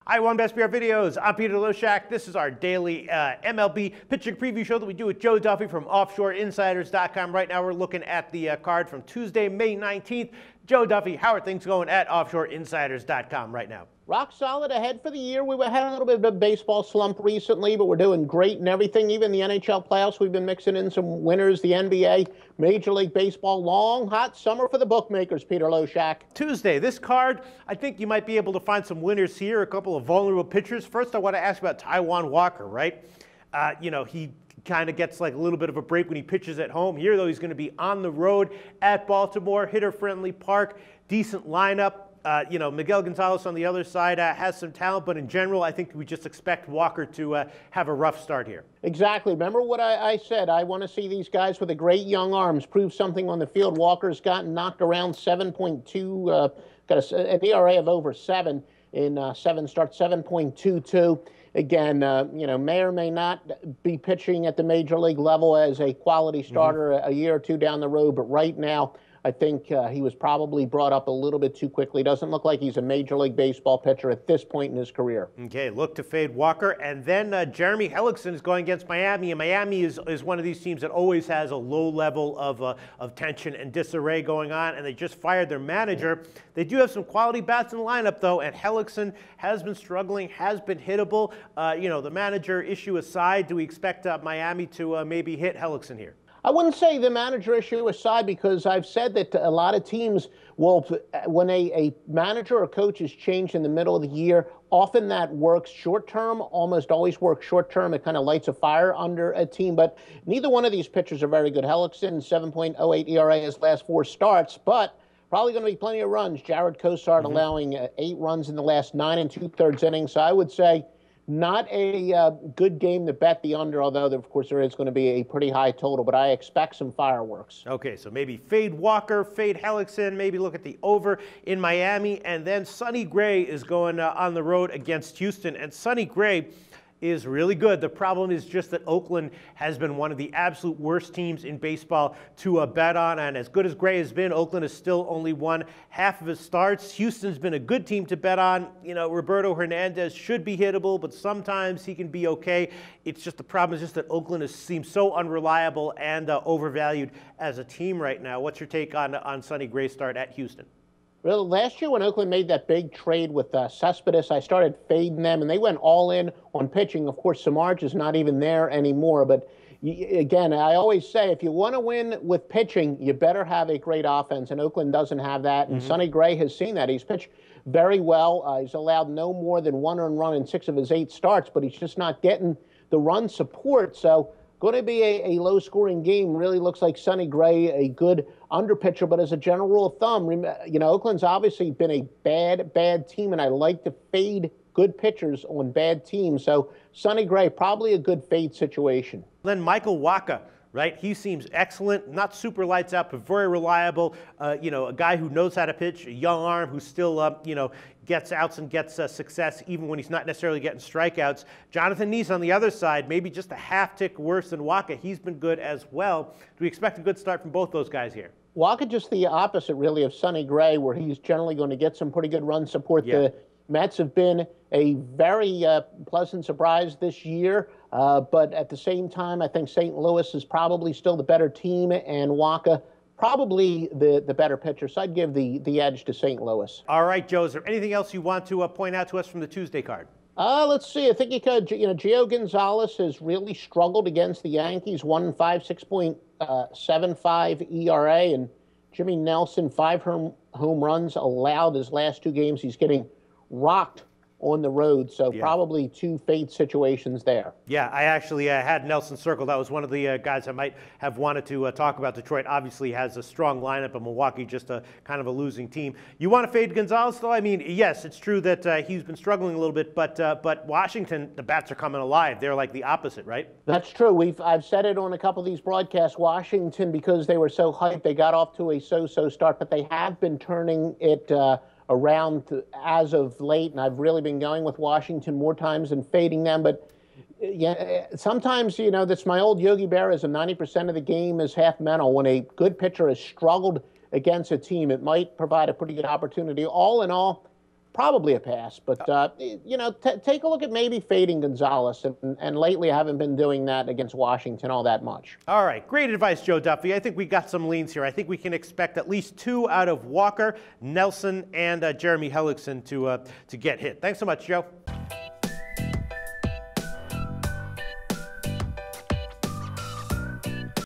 Hi, One Best PR Videos. I'm Peter Loshak. This is our daily MLB pitching preview show that we do with Joe Duffy from OffshoreInsiders.com. Right now we're looking at the card from Tuesday, May 19th. Joe Duffy, how are things going at OffshoreInsiders.com right now? Rock solid ahead for the year. We had a little bit of a baseball slump recently, but we're doing great in everything. Even the NHL playoffs, we've been mixing in some winners. The NBA, Major League Baseball, long, hot summer for the bookmakers, Peter Loshak. Tuesday, this card, I think you might be able to find some winners here, a couple of vulnerable pitchers. First, I want to ask about Taijuan Walker, right? He kind of gets like a little bit of a break when he pitches at home. Here, though, he's going to be on the road at Baltimore, hitter-friendly park, decent lineup. Miguel Gonzalez on the other side has some talent, but in general, I think we just expect Walker to have a rough start here. Exactly. Remember what I said. I want to see these guys with the great young arms prove something on the field. Walker's gotten knocked around 7.2, got an ERA of over 7 in 7 starts, 7.22. Again, may or may not be pitching at the major league level as a quality starter a year or two down the road, but right now, I think he was probably brought up a little bit too quickly. Doesn't look like he's a Major League Baseball pitcher at this point in his career. Okay, look to fade Walker. And then Jeremy Hellickson is going against Miami. And Miami is one of these teams that always has a low level of tension and disarray going on. And they just fired their manager. They do have some quality bats in the lineup, though. And Hellickson has been struggling, has been hittable. The manager issue aside, do we expect Miami to maybe hit Hellickson here? I wouldn't say the manager issue aside, because I've said that a lot of teams will, when a manager or coach is changed in the middle of the year, often that works short-term, almost always works short-term. It kind of lights a fire under a team, but neither one of these pitchers are very good. Hellickson, 7.08 ERA his last 4 starts, but probably going to be plenty of runs. Jared Cosart allowing 8 runs in the last 9 2/3 innings, so I would say not a good game to bet the under, although, of course, there is going to be a pretty high total, but I expect some fireworks. Okay, so maybe fade Walker, fade Hellickson, maybe look at the over in Miami, and then Sonny Gray is going on the road against Houston, and Sonny Gray is really good. The problem is just that Oakland has been one of the absolute worst teams in baseball to bet on, and as good as Gray has been, Oakland has still only won half of his starts. Houston's been a good team to bet on. Roberto Hernandez should be hittable, but sometimes he can be okay. It's just the problem is just that Oakland seems so unreliable and overvalued as a team right now. What's your take on Sonny Gray's start at Houston? Well, last year when Oakland made that big trade with Cespedes, I started fading them, and they went all in on pitching. Of course, Samardzija is not even there anymore. But again, I always say if you want to win with pitching, you better have a great offense, and Oakland doesn't have that. And Sonny Gray has seen that. He's pitched very well. He's allowed no more than 1 earned run in 6 of his 8 starts, but he's just not getting the run support. So going to be a low-scoring game. Really looks like Sonny Gray, a good under-pitcher, but as a general rule of thumb, Oakland's obviously been a bad team, and I like to fade good pitchers on bad teams. So Sonny Gray, probably a good fade situation. Then Michael Wacha, right? He seems excellent, not super lights out, but very reliable. A guy who knows how to pitch, a young arm who still, gets outs and gets success even when he's not necessarily getting strikeouts. Jonathan Neese on the other side, maybe just a half tick worse than Wacha. He's been good as well. Do we expect a good start from both those guys here? Wacha just the opposite, really, of Sonny Gray, where he's generally going to get some pretty good run support. Yeah. The Mets have been a very pleasant surprise this year, but at the same time, I think St. Louis is probably still the better team, and Wacha probably the better pitcher. So I'd give the edge to St. Louis. All right, Joe, is there anything else you want to point out to us from the Tuesday card? Let's see. I think Gio Gonzalez has really struggled against the Yankees. 1-5, 6.75 ERA, and Jimmy Nelson, 5 home runs allowed his last 2 games. He's getting rocked on the road, so probably 2 fade situations there. Yeah, I actually had Nelson circled. That was one of the guys I might have wanted to talk about. Detroit obviously has a strong lineup, and Milwaukee just a kind of a losing team. You want to fade Gonzalez, though? I mean, yes, it's true that he's been struggling a little bit, but Washington, the bats are coming alive. They're like the opposite, right? That's true. I've said it on a couple of these broadcasts. Washington, because they were so hyped, they got off to a so-so start, but they have been turning it around as of late, and I've really been going with Washington more times than fading them. But yeah, sometimes, that's my old Yogi Berra, 90% of the game is half mental. When a good pitcher has struggled against a team, it might provide a pretty good opportunity. All in all, probably a pass. But, you know, take a look at maybe fading Gonzalez. And lately I haven't been doing that against Washington all that much. All right, great advice, Joe Duffy. I think we got some leans here. I think we can expect at least 2 out of Walker, Nelson, and Jeremy Hellickson to get hit. Thanks so much, Joe.